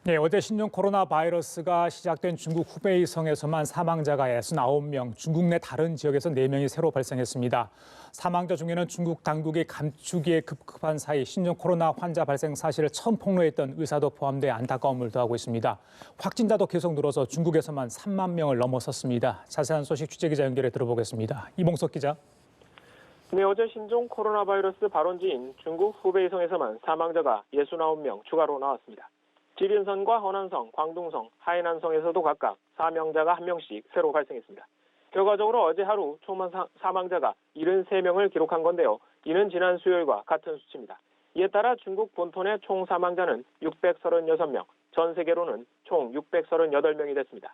네, 어제 신종 코로나 바이러스가 시작된 중국 후베이성에서만 사망자가 69명, 중국 내 다른 지역에서 4명이 새로 발생했습니다. 사망자 중에는 중국 당국이 감추기에 급급한 사이 신종 코로나 환자 발생 사실을 처음 폭로했던 의사도 포함돼 안타까움을 더하고 있습니다. 확진자도 계속 늘어서 중국에서만 3만 명을 넘어섰습니다. 자세한 소식 취재기자 연결해 들어보겠습니다. 이봉석 기자. 네, 어제 신종 코로나 바이러스 발원지인 중국 후베이성에서만 사망자가 69명 추가로 나왔습니다. 지린성과 허난성, 광둥성, 하이난성에서도 각각 사망자가 1명씩 새로 발생했습니다. 결과적으로 어제 하루 총 사망자가 73명을 기록한 건데요. 이는 지난 수요일과 같은 수치입니다. 이에 따라 중국 본토 내 총 사망자는 636명, 전 세계로는 총 638명이 됐습니다.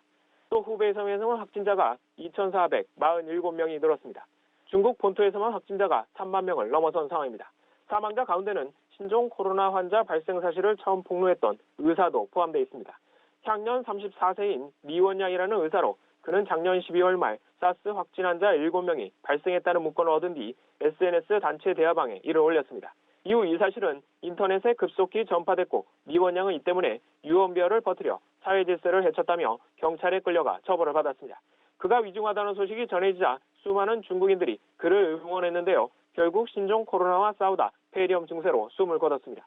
또 후베이성에서는 확진자가 2,447명이 늘었습니다. 중국 본토에서만 확진자가 3만 명을 넘어선 상황입니다. 사망자 가운데는 신종 코로나 환자 발생 사실을 처음 폭로했던 의사도 포함되어 있습니다. 향년 34세인 리원양이라는 의사로 그는 작년 12월 말 사스 확진 환자 7명이 발생했다는 문건을 얻은 뒤 SNS 단체 대화방에 이를 올렸습니다. 이후 이 사실은 인터넷에 급속히 전파됐고 리원양은 이 때문에 유언비어를 퍼뜨려 사회 질서를 해쳤다며 경찰에 끌려가 처벌을 받았습니다. 그가 위중하다는 소식이 전해지자 수많은 중국인들이 그를 응원했는데요. 결국 신종 코로나와 싸우다 폐렴 증세로 숨을 거뒀습니다.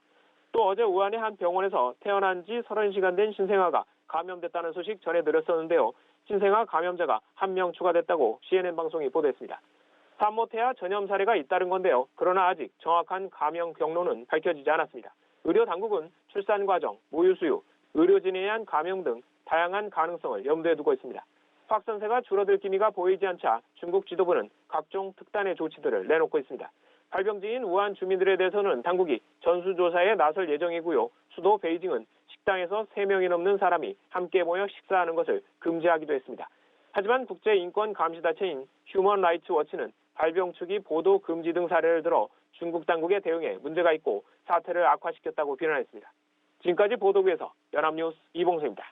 또 어제 우한의 한 병원에서 태어난 지 30시간 된 신생아가 감염됐다는 소식 전해드렸었는데요. 신생아 감염자가 1명 추가됐다고 CNN 방송이 보도했습니다. 산모태아 전염 사례가 잇따른 건데요. 그러나 아직 정확한 감염 경로는 밝혀지지 않았습니다. 의료 당국은 출산 과정, 모유 수유, 의료진에 의한 감염 등 다양한 가능성을 염두에 두고 있습니다. 확산세가 줄어들 기미가 보이지 않자 중국 지도부는 각종 특단의 조치들을 내놓고 있습니다. 발병지인 우한 주민들에 대해서는 당국이 전수조사에 나설 예정이고요. 수도 베이징은 식당에서 3명이 넘는 사람이 함께 모여 식사하는 것을 금지하기도 했습니다. 하지만 국제인권감시단체인 휴먼 라이츠 워치는 발병 초기 보도 금지 등 사례를 들어 중국 당국의 대응에 문제가 있고 사태를 악화시켰다고 비난했습니다. 지금까지 보도국에서 연합뉴스 이봉수입니다.